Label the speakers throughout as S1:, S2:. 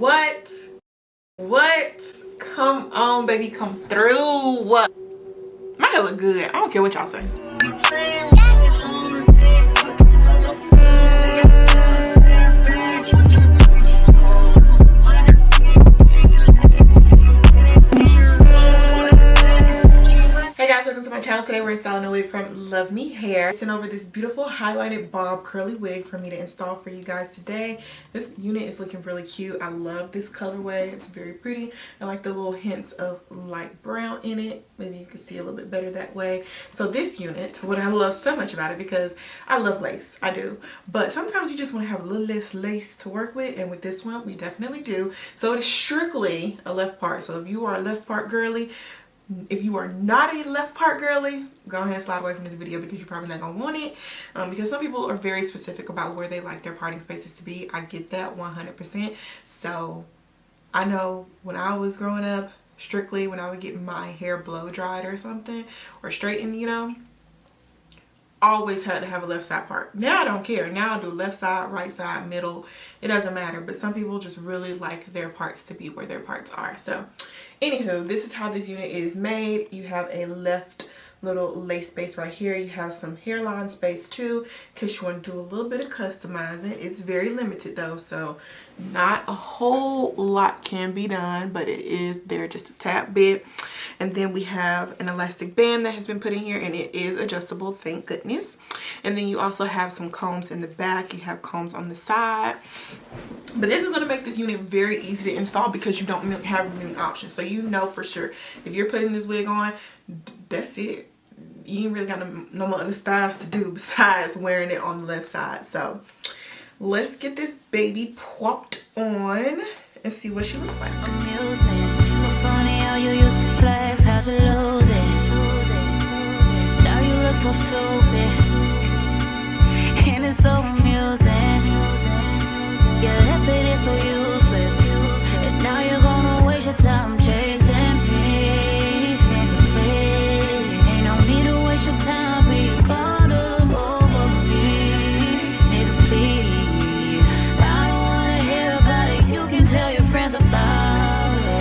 S1: What? Come on, baby, come through. What? My hair look good. I don't care what y'all say. Welcome to my channel. Today we're installing a wig from Love Me Hair. I sent over this beautiful highlighted bob curly wig for me to install for you guys today. This unit is looking really cute. I love this colorway. It's very pretty. I like the little hints of light brown in it. Maybe you can see a little bit better that way. So this unit, what I love so much about it, because I love lace, I do, but sometimes you just want to have a little less lace to work with, and with this one we definitely do. So it is strictly a left part. So if you are a left part girly, if you are not a left part girly, go ahead and slide away from this video because you're probably not gonna want it, because some people are very specific about where they like their parting spaces to be. I get that 100%. So I know when I was growing up, strictly when I would get my hair blow dried or something, or straightened, you know, always had to have a left side part. Now I don't care. Now I do left side, right side, middle. It doesn't matter. But some people just really like their parts to be where their parts are. So anywho, this is how this unit is made. You have a left little lace space right here. You have some hairline space too, in case you want to do a little bit of customizing. It's very limited though, so not a whole lot can be done, but it is there just a tad bit. And then we have an elastic band that has been put in here, and it is adjustable, thank goodness. And then you also have some combs in the back. You have combs on the side. But this is going to make this unit very easy to install because you don't have many options. So you know for sure, if you're putting this wig on, that's it. You ain't really got no more other styles to do besides wearing it on the left side. So let's get this baby popped on and see what she looks like.
S2: Funny how you used to flex, how'd you lose it? Now you look so stupid, and it's so amusing. Your effort is so useless, and now you're gonna waste your time chasing me. Ain't no need to waste your time being caught up over me. Nigga, please, I don't wanna hear about it. You can tell your friends about it.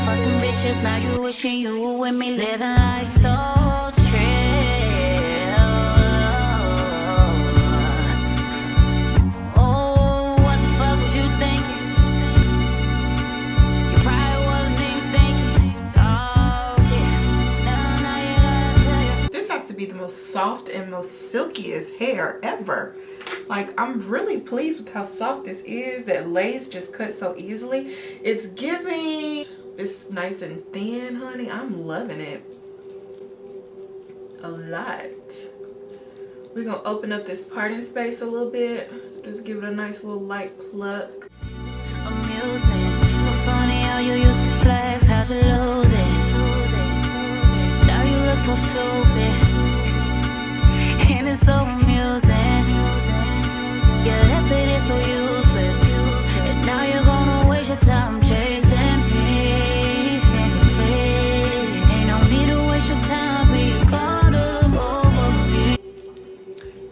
S2: Fucking bitches, now you wishing you were with me, living life so chill. Oh, what the fuck was you thinking? You probably wasn't even thinking. Oh shit, now you gotta tell you.
S1: This has to be the most soft and most silkiest hair ever. Like, I'm really pleased with how soft this is. That lace just cuts so easily. It's giving. It's nice and thin, honey. I'm loving it a lot. We're gonna open up this parting space a little bit. Just give it a nice little light pluck.
S2: Amusement. So funny how you used to flex, how'd you lose it? Now you look so stupid, and it's so amusing. Your effort is so useless, and now you're gonna waste your time chasing me.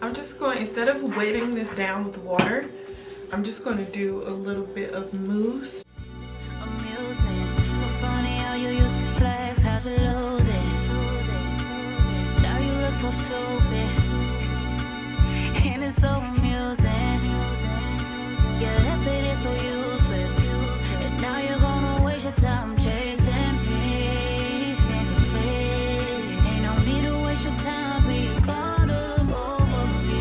S1: I'm just going, instead of weighting this down with water, I'm just going to do a little bit of mousse.
S2: Amusement. So funny how you used to flex, how'd you lose it? Now you look so stupid, and it's so amusing. Your effort is so useless, and now you're gonna waste your time chasing me. Ain't no need to waste your time being caught up over me.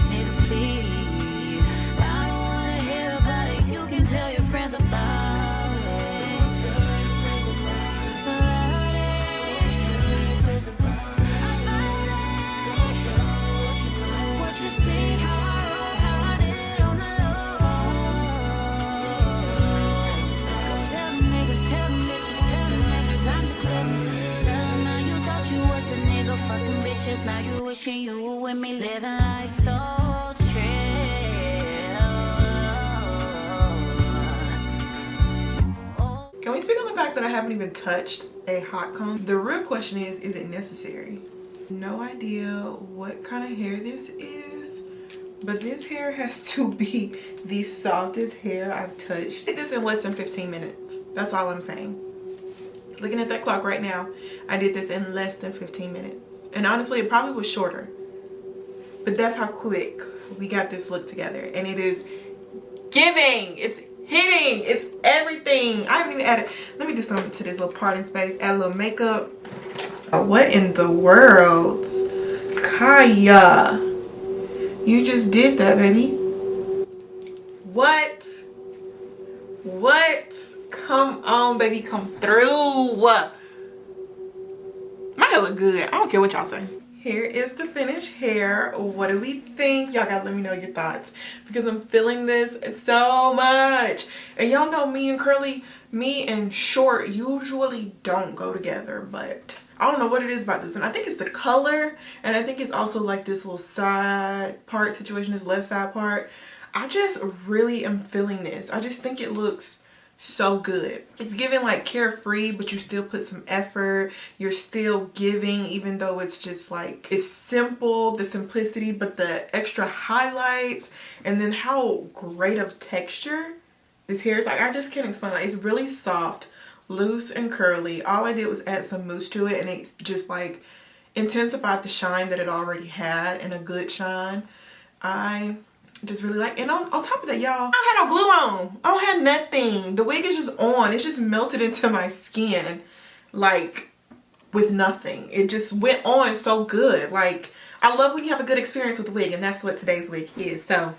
S2: Nigga, please, I don't wanna hear about it. You can tell your friends about it. Tell your friends about it. What you see, how I did it on the low. Tell them bitches, I'm just living. Tell them now you thought you was the nigga, fucking bitches. Now you wishing you were with me, living life so
S1: me speak on the fact that I haven't even touched a hot comb. The real question is it necessary? No idea what kind of hair this is, but this hair has to be the softest hair I've touched. I did this in less than 15 minutes. That's all I'm saying. Looking at that clock right now, I did this in less than 15 minutes. And honestly, it probably was shorter. But that's how quick we got this look together. And it is giving. It's hitting. It's everything. I haven't even added. Let me do something to this little parting space. Add a little makeup. What in the world? Kaya. You just did that, baby. What? What? Come on, baby. Come through. My hair look good. I don't care what y'all say. Here is the finished hair. What do we think? Y'all gotta let me know your thoughts because I'm feeling this so much. And y'all know me and curly, me and short usually don't go together, but I don't know what it is about this one. I think it's the color, and I think it's also like this little side part situation, this left side part. I just really am feeling this. I just think it looks so good. It's giving like carefree, but you still put some effort. You're still giving, even though it's just like, it's simple, the simplicity, but the extra highlights, and then how great of texture this hair is. Like, I just can't explain. Like, it's really soft, loose and curly. All I did was add some mousse to it, and it's just like intensified the shine that it already had, and a good shine. I just really like, and on top of that, y'all, I had no glue on. I don't have nothing. The wig is just on. It's just melted into my skin like with nothing. It just went on so good. Like, I love when you have a good experience with the wig, and that's what today's wig is. So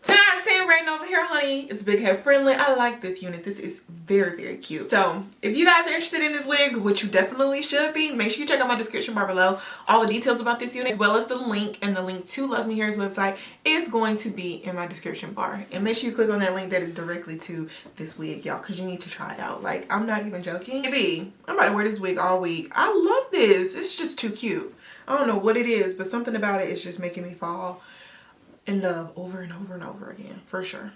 S1: 10 out of 10 rating over here, honey. It's big head friendly. I like this unit. This is very, very cute. So if you guys are interested in this wig, which you definitely should be, make sure you check out my description bar below. All the details about this unit, as well as the link, and the link to Love Me Hair's website is going to be in my description bar. And make sure you click on that link that is directly to this wig, y'all, because you need to try it out. Like, I'm not even joking. Baby, I'm about to wear this wig all week. I love this. It's just too cute. I don't know what it is, but something about it is just making me fall in love over and over and over again, for sure.